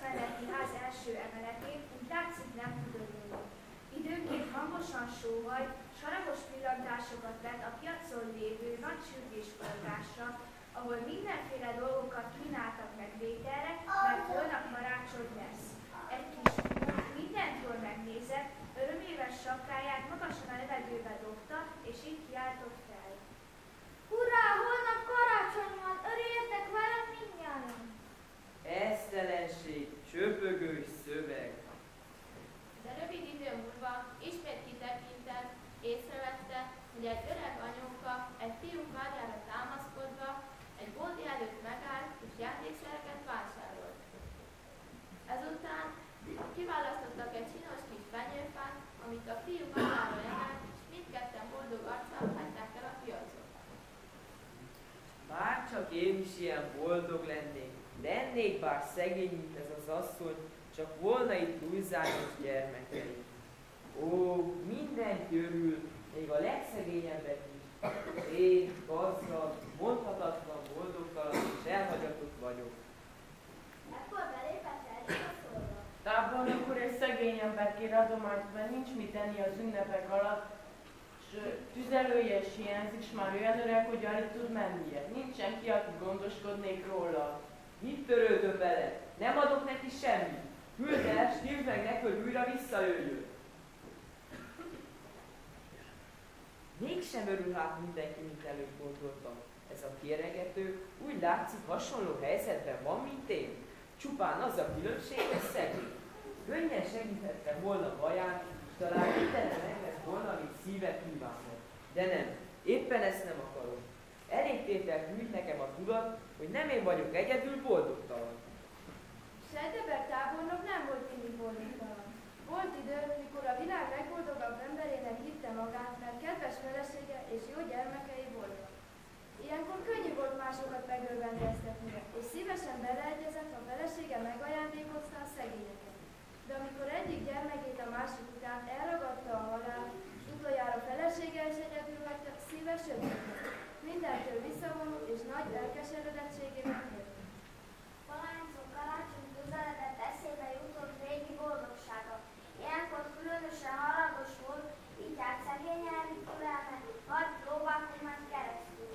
melletti ház első emeletén, úgy látszik nem tud örülni. Időnként hangosan sóhajt, saragos pillantásokat vet a piacon lévő nagy sürgésforgásra, ahol mindenféle dolgokat kínáltak meg vételre, mert holnap karácsony lesz. Egy kis fiú mindentől megnézett, öröméves sapkáját magasan a levegőbe dobta, és így kiáltott fel. Hurrá, holnap karácsony van, örüljetek velem mindnyájan! Esztelenség, csöpögő szöveg. De rövid idő múlva ismét kitekintett, észrevette, hogy egy öreg anyóka egy fiú karjára támaszkodva egy bolti előtt megállt és játékszereket vásárolt. Ezután kiválasztottak egy csinos kis fenyőfát, amit a fiú magára emelt, és mindketten boldog arccal hagyták el a piacot. Bárcsak én is ilyen boldog lennék, lennék bár szegény, mint ez az asszony, csak volna itt túlzányos gyermekei. Ó, mindenki örül, még a legszegényebbek is. Én gazdag, mondhatatlan, boldogtalan és elhagyatott vagyok. Ekkor belépett Erik a szólba. Tábornok úr egy szegényebbet kér adományt, mert nincs mit tenni az ünnepek alatt, s tüzelője is hiányzik, s már olyan öreg, hogy alig tud mennie. Nincsen ki, aki gondoskodnék róla. Mit törődöm vele? Nem adok neki semmit. Küld el, s hívd meg neki, hogy újra visszajöjjön. Mégsem örül hát mindenki, mint előbb gondoltam. Ez a kéregető úgy látszik hasonló helyzetben van, mint én. Csupán az a különbség, hogy szegény. Könnyen segíthettem volna baján, és talán mindenre meg lett volna, amit szíve kívánok. De nem, éppen ezt nem akarom. Elég tételt nyújt nekem a tudat, hogy nem én vagyok egyedül boldogtalan. Sejteber tábornok nem volt mindig boldogtalan. Volt idő, mikor a világ legboldogabb emberének hitte magát, mert kedves felesége és jó gyermekei voltak. Ilyenkor könnyű volt másokat megörvendeztetni, és szívesen beleegyezett, ha felesége megajándékozta a szegényeket. De amikor egyik gyermekét a másik után elragadta a halál, és utoljára felesége is egyedül hagyta, szíve sötét. Mindentől visszavonult és nagy elkeseredettségében élt. Valahányszor karácsony közeledett, eszébe jutott régi boldogsága. Ilyenkor különösen haragos volt, így át szegény Erik türelme, nagy próbákon ment keresztül.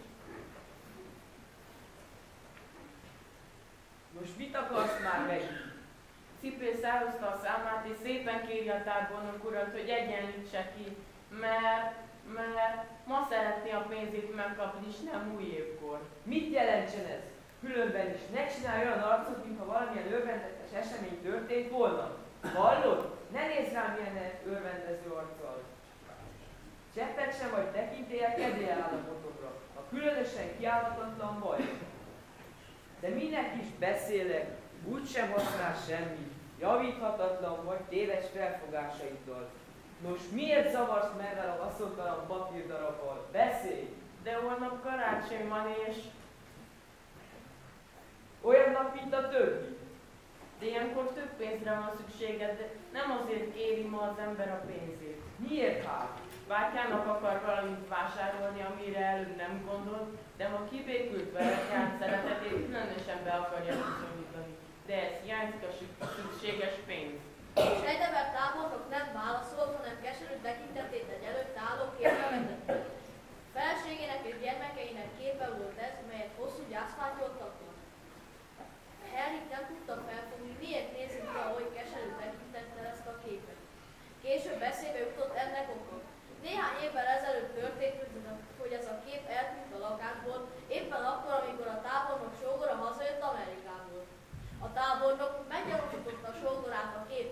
Most mit akarsz már megint? Cipész elhozta a számát, és szépen kéri a tábornok urat, hogy egyenlítse ki, mert ma szeretné a pénzét megkapni, és nem új évkor. Mit jelentsen ez? Különben is ne csinálj olyan arcot, mintha valamilyen örvendetes esemény történt volna. Hallod? Ne nézz rám ilyen örvendező arccal. Cseppet sem vagy tekintélye kedélyállapotokra, a különösen kiállhatatlan vagy. De minek is beszélek, úgysem használ semmit, javíthatatlan vagy téves felfogásaiddal. Nos, miért zavarsz meg a haszontalan papírdarabbal? Beszélj! De holnap karácsony van, és olyan nap, mint a többi. de ilyenkor több pénzre van szükséged, de nem azért kéri ma az ember a pénzét. Miért hát? Bátyának akar valamit vásárolni, amire előbb nem gondolt, de ma kibékült vele, tehát szeretetét különösen be akarja bizonyítani. De ez hiányzik a szükséges pénz. Sejteber tábornok nem válaszolt, hanem keserű tekintetét egy előtt álló képre vetette. Feleségének és gyermekeinek képe volt ez, melyet hosszú gyászfátyoltak. Henrik nem tudta felfogni, miért nézi ki oly keserű tekintettel ezt a képet. Később eszébe jutott ennek oka. Néhány évvel ezelőtt történt, hogy ez a kép eltűnt a lakásból, éppen akkor, amikor a tábornok sógora hazajött Amerikából. A tábornok meggyanúsította a sógorát a kép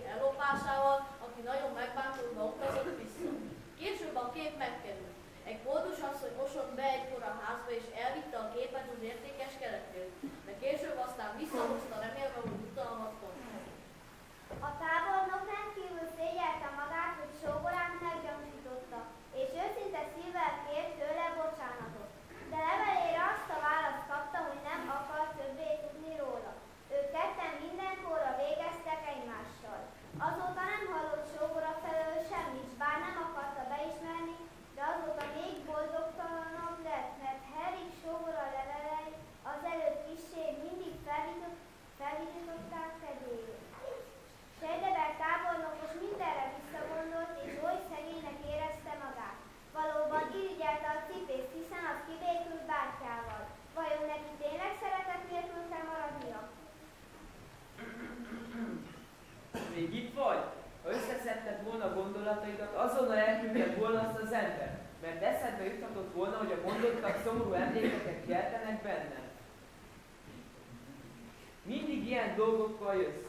még itt vagy? Ha összeszedted volna a gondolataidat, azonnal elküldted volna azt az embert, mert eszedbe juthatott volna, hogy a mondottak szomorú emlékeket keltenek bennem. Mindig ilyen dolgokkal jössz.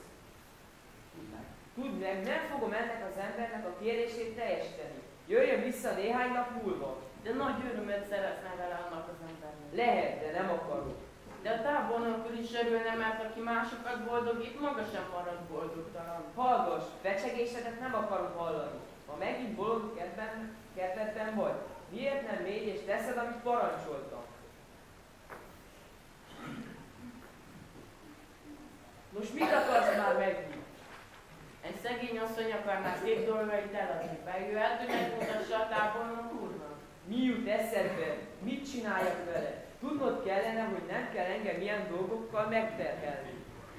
Tudd meg, nem fogom ennek az embernek a kérését teljesíteni. Jöjjön vissza néhány nap múlva. De nagy örömet szeretne vele annak az embernek. Lehet, de nem akarok. De a tábornok úr is örülne, mert aki másokat boldogít, maga sem marad boldogtalan. Hallgass, fecsegésedet nem akarom hallani. Ha megint bolond kedvedben vagy, miért nem mégy és teszed, amit parancsoltam? Nos, mit akarsz már megnyitni? Egy szegény asszony akarná szép dolgait eladni. Bejöhet, hogy megmutassa a tábornok úrnak. Mi jut eszedbe? Mit csináljak vele? Tudnod kellene, hogy nem kell engem ilyen dolgokkal megterhelni.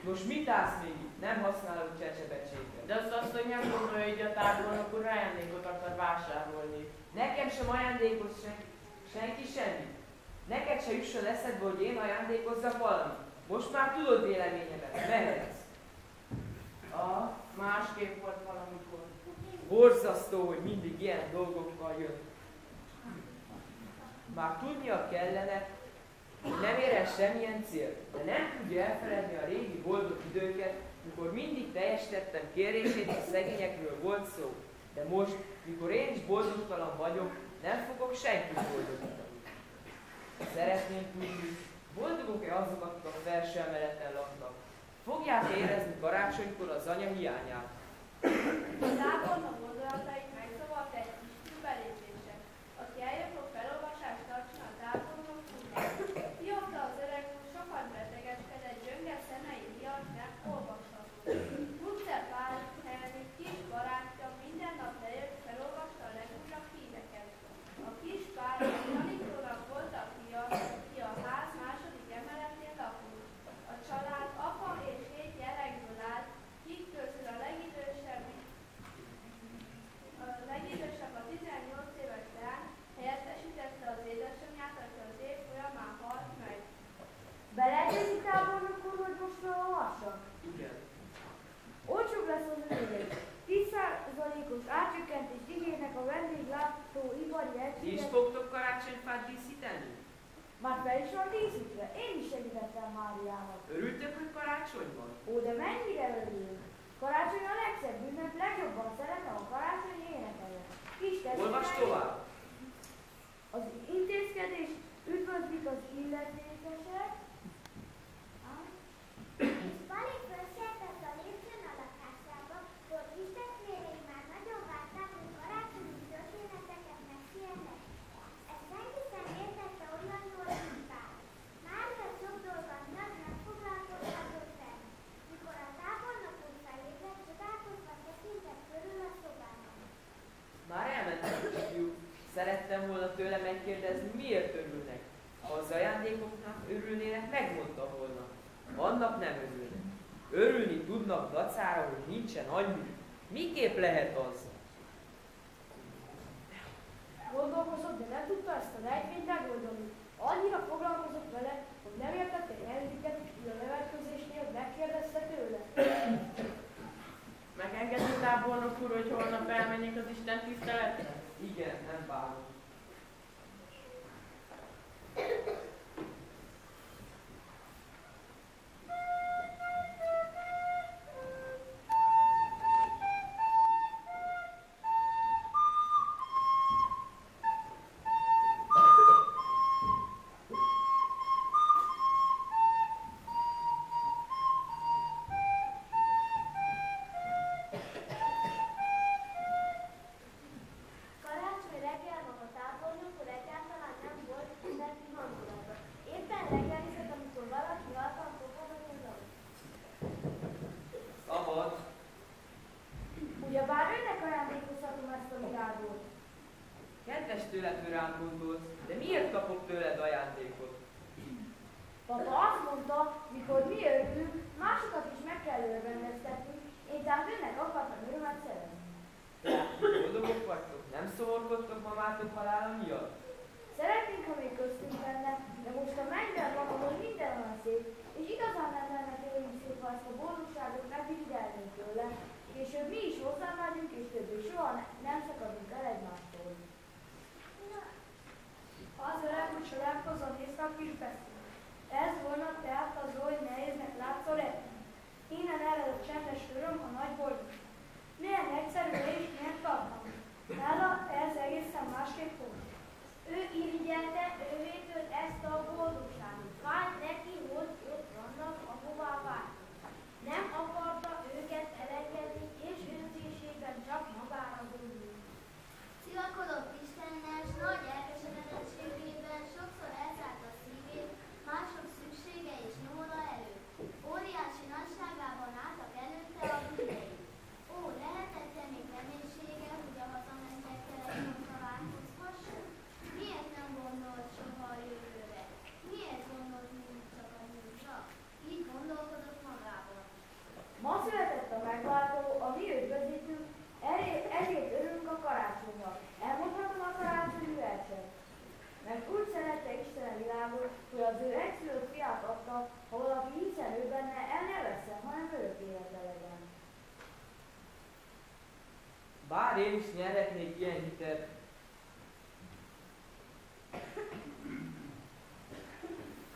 Nos, mit állsz még itt? Nem használok csecsebecséket. De az asszony nem gondolja, hogy a tábornok úr ajándékot akar vásárolni. Nekem sem ajándékoz senki semmit. Neked se jusson eszedbe, hogy én ajándékozzak valamit. Most már tudod véleményemet. Mehetsz. Másképp volt valamikor. Borzasztó, hogy mindig ilyen dolgokkal jön. Már tudnia kellene, hogy nem ér el semmilyen cél, de nem tudja elfeledni a régi boldog időket, mikor mindig teljesítettem kérését, a szegényekről volt szó. De most, mikor én is boldogtalan vagyok, nem fogok senkit boldogítani. Szeretném tudni, boldogok-e azok, akik a felső emeleten laknak? Fogják érezni karácsonykor az anya hiányát? A tábornok gondolatait megzavart egy kis belépése, aki eljött, hogy felolvasást tartson a tábornok úrnak. Kiadta az öreg úr, sokat betegeskedett, gyönge szemei miatt nem olvasható. Luther Pál Henrik kis barátja minden nap lejött, felolvasta a legújabb híreket. A kis Pál tanítónak volt a fia, ki a ház második emeletén lakott. A család apa és 7 gyerekből állt, kik közül a legidősebb a 18 éves leány helyettesítette az édesanyját, aki az év folyamán halt meg. Beleegyezik tábornok úr, hogy most felolvassak? Igen. Olcsóbb lesz az ügyvéd. 10%-os átcsökkentést ígérnek a vendéglátó ipari Ti is egységek. fogtok karácsonyfát díszíteni? Már fel is van díszítve. Én is segítettem Máriának. Örültök, hogy karácsony van? Ó, de mennyire örülünk. Karácsony a legszebb ünnep, legjobban szeretem a karácsonyi énekeket. Kis Olvasd testvéreim, tovább! az intézkedés üdvözlik az illetékesek. Vali fölsietett a lépcsőn a lakásába, hogy kis testvérei már nagyon várták, hogy karácsonyi történeteket mesélnek. Ezt senki sem értette olyan jól, mint Pál. Mária sok dolga miatt nem foglalkozhatott el. Mikor a tábornok úr felébredt, csodálkozva tekintett körül a szobában. Már elmentem, kisfiúk. Szerettem volna tőle megkérdezni, miért örülnek. Ha az ajándékoknak örülnének, megmondta volna. Annak nem örülnek. Örülni tudnak dacára, hogy nincsen anyjuk. Miképp lehet az? Gondolkozott, de nem tudta ezt a rejtvényt megoldani. Annyira foglalkozott vele, hogy nem értette Henriket, hogy a nevelközésnél megkérdezte tőle. Megengedi tábornok úr, hogy holnap elmenjek az Isten tiszteletre? Igen, nem bánom. Karácsony reggel maga tábornok úr egyáltalán nem volt ünnepi hangulatban. Éppen reggelizett, amikor valaki halkan kopogott az ablakon. Szabad. Ugyebár önnek ajándékozhatom ezt a virágot. Kedves tőled, hogy rám gondolsz, de miért kapok tőled ajándékot? Papa azt mondta, mikor mi örülünk, másokat is meg kell örvendeztetni, én tehát önnek akartam örömet szerezni. Tehát boldogok vagytok? Nem szomorkodtok mamátok halála miatt? Szeretnénk, ha még köztünk lenne, de most a mennyben van, ahol minden olyan szép, és igazán nem lenne tőlünk szép, ha ezt a boldogságot megvizsgálnénk tőle, és Bár én is nyerhetnék ilyen hitet.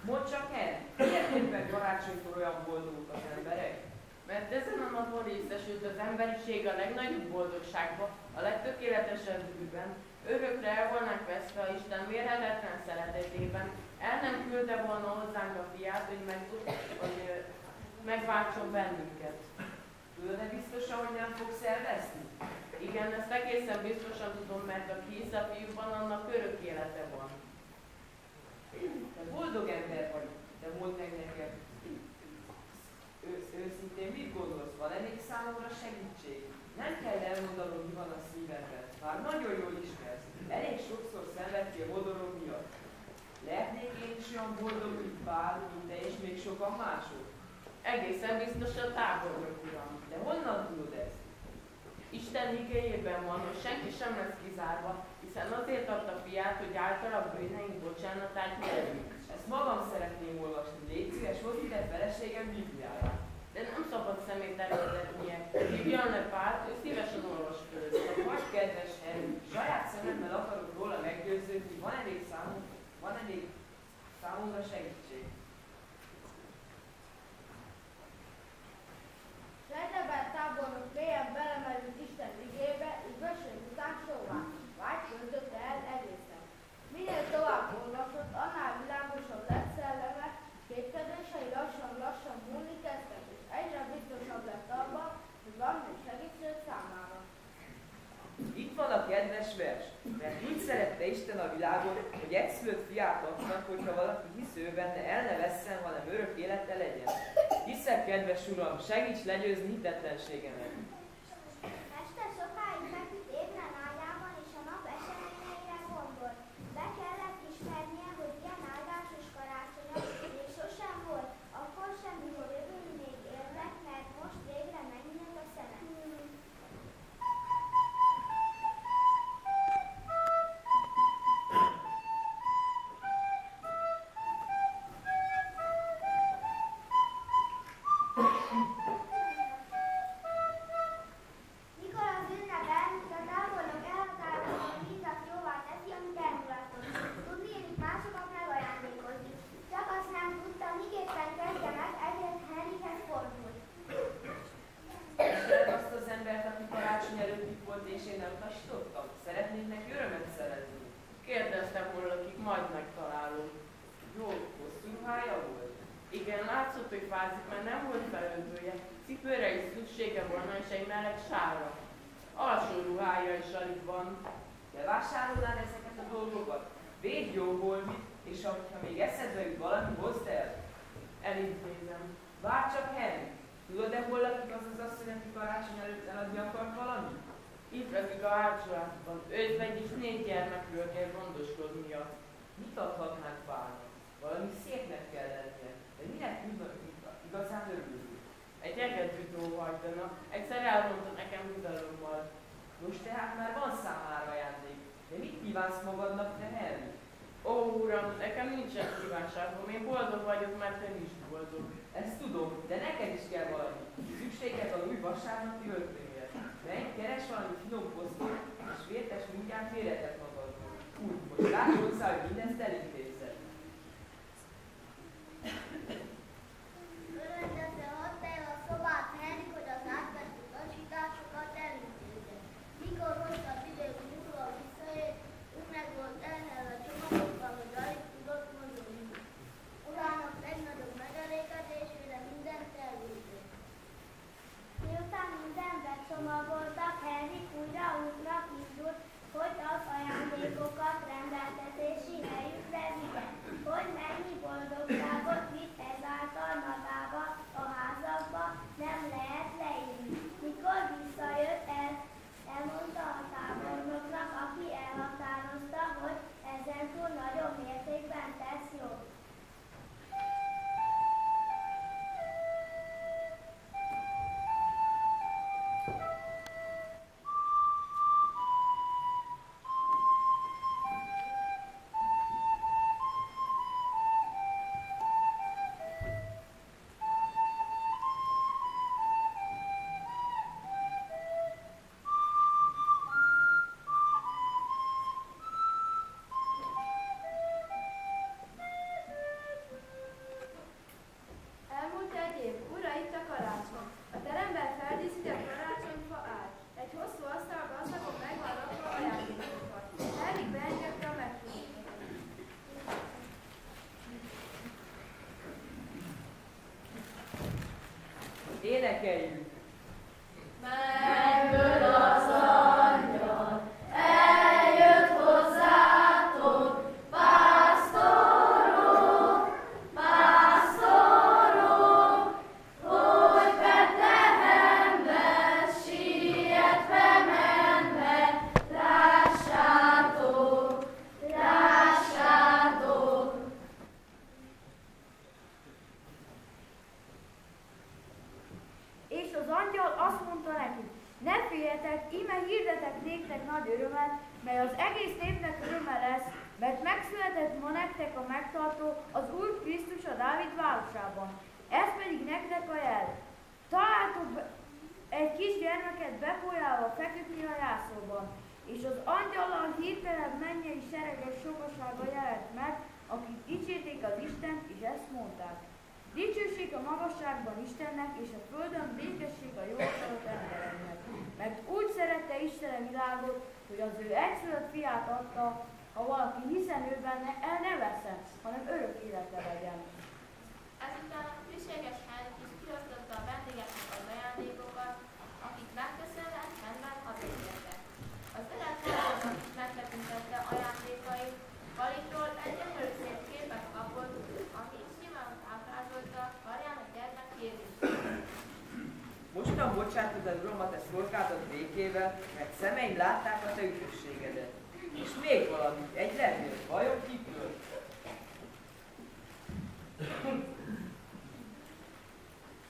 Mondd csak el, miért éppen karácsonykor olyan boldogok az emberek? Mert ezen a napon részesült az emberiség a legnagyobb boldogságba, a legtökéletesebb bűben, örökre el volnánk veszve a Isten mérhetetlen szeretetében, el nem küldte volna hozzánk a fiát, hogy megváltson bennünket. Tudod-e biztosan, hogy nem fogsz elveszni? Igen, ezt egészen biztosan tudom, mert aki hisz a fiúban, annak örök élete van. Te boldog ember vagy, de mondd meg nekem, őszintén mit gondolsz, van elég számomra segítség? Nem kell elmondanom, mi van a szívemben, már nagyon jól ismersz, elég sokszor szenvedtél modorok miatt. Lehetnék én is olyan boldog, mint Pál, mint te és még sokan mások? Egészen biztos a tábornok, uram. De honnan tudod ezt? Isten igéjében van, hogy senki sem lesz kizárva, hiszen azért adta fiát, hogy általa bűneink bocsánatát nyerjünk. Ezt magam szeretném olvasni, légy szíves, hozd ide feleségem Bibliáját. De nem szabad szemét előzetnie. Hívjon le Pált, ő szívesen olvas fölött. Vagy kedves Henry, saját szememmel akarok róla meggyőződni, van elég számomra segítség. Sejtebert tábornok mélyen belemerült Isten igébe, így bösvény után sóvá. Vágy töltötte el egészen. Minél tovább olvasott, annál világosabb lett szelleme, képkedései lassan múlni kezdtek, és egyre biztosabb lett abban, hogy van még segítség számára. Itt van a kedves vers, mert úgy szerette Isten a világot, hogy egyszülött fiát adnak, hogyha valaki hisz ő benne, el ne vesszen, hanem örök élete legyen. Hiszek, kedves uram, segíts legyőzni hitetlenségemet. Este sokáig feküdt ébren ágyában, és a nap eseményeire gondolt. Be kellett ismernie, hogy ilyen áldásos karácsonya még sosem volt, akkor sem, mikor jövői még élnek, mert most végre megnyílt a szeme. Mikor az ünnep elmúlt, a tábornok elhatározottan hízat jóvá teszi, amit elmulatott. Tudnélik másokat megajándékozni. Csak azt nem tudta, miképpen kezdje meg, ezért Henryhez fordult. Ismered azt az embert, aki karácsony előtt itt volt, és én nem utasítottam? Szeretnék neki örömet szerezni. Kérdeztem volna, akik majd megtalálunk. Jó, hosszú ruhája volt? Igen, látszott, hogy fázik, mert nem volt felöltője. Cipőre is szüksége volna, és egy meleg sárra. Alsó ruhája is alig van. Te vásárolnál ezeket a dolgokat? Védj jó holmit, és ha még eszedbe jut valami, hozd el. Elintézem. Várj csak, Henry! Tudod-e, hol lakik az az asszony, aki karácsony előtt eladni akart valamit? Itt lakik a hátsóházban. Őt megy is 4 gyermekről kell gondoskodnia. Mit adhatnánk Pálnak? Valami szépnek kell lennie, de minek tudnak igazán örülni? Egy egedűt óhajtana. Egyszer elmondta nekem bizalommal. Most tehát már van számára ajándék, de mit kívánsz magadnak, te Henry? Ó, uram, nekem nincsen kívánságom. Én boldog vagyok, mert ön is boldog. Ezt tudom, de neked is kell valami. Szükséged van új vasárnapi öltönyért. Menj, keres valami finom posztot, és vértes mindjárt véretet magadnak. Úgy, most láss hozzá, hogy mindezt elintézzed. Öröndező hagyta el a szobát Henry, hogy az átvett utasításokat elintézze. Mikor hosszabb idő múlva visszajött, ő meg volt elhelve csomagokkal, hogy alig tudott mozogni. Urának legnagyobb megelégedésére mindent elvégzett. Miután mindent becsomagoltak, Henry újra útra indult, hogy az ajándékokat rendeltetési helyükre vigye, hogy mennyi boldogságot vitt ezáltal magába a házakba, nem lehet leírni. Mikor visszajött, elmondta a tábornoknak, aki elhatározta, hogy ezentúl nagyobb mértékben tesz jót. énekeljük! Mennyről az angyal, eljött hozzátok, pásztorok, pásztorok, hogy Betlehembe sietve menve, lássátok, lássátok. És az angyal azt mondta nekik, ne féljetek, íme hirdetek néktek nagy örömet, mely az egész népnek öröme lesz, mert megszületett ma nektek a megtartó, az Úr Krisztus a Dávid városában. Ez pedig nektek a jel. Találtok egy kis gyermeket befolyálva feküdni a jászolban, és az angyallal hirtelen mennyei sereges sokasága jelent meg, akik dicsérték az Istent, és ezt mondták. Dicsőség a magasságban Istennek, és a földön békesség a jó akarat embereknek. Mert úgy szerette Isten a világot, hogy az ő egyszülött fiát adta, ha valaki hiszen ő benne, el ne veszem, hanem örök élete legyen. Ezután a hűséges Henrik is kiosztotta a vendégeknek az ajándékokat, akik megköszönve rendben hazatértek. Az öreg feleségnek is megtekintette ajándékait, Kalitról egy gyönyörű szép képet kapott, ami simán ábrázolta Mariának gyermek Jézust. Mostan bocsátod Uramat e szolgádat békével, mert szemeim látták a te üdvösségedet. És még valami, egy levél, vajon kikről?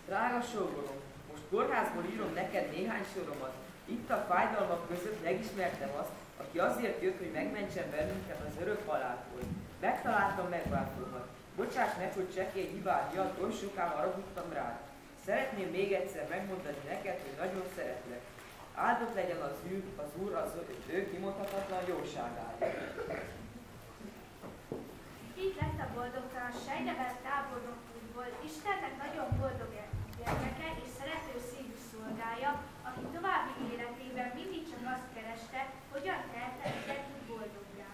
Drága sógorom, most kórházból írom neked néhány soromat. Itt a fájdalmak között megismertem azt, aki azért jött, hogy megmentsen bennünket az örök haláltól. Megtaláltam megváltómat. Bocsáss meg, hogy csekély hibád miatt oly soká haragudtam rád. Szeretném még egyszer megmondani neked, hogy nagyon szeretlek. Áldott legyen az Úr az ő kimondhatatlan jóságáért. Így lett a boldogtalan Sejdeber tábornokból Istennek nagyon boldog gyermeke és szerető szívű szolgája, aki további életében mindig csak azt kereste, hogyan tehetett boldoggá.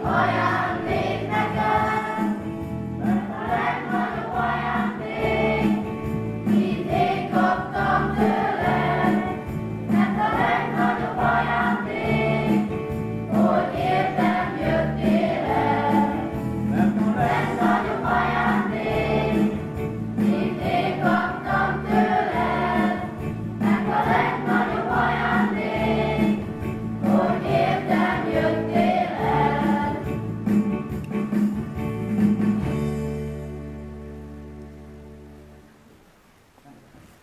Ajándék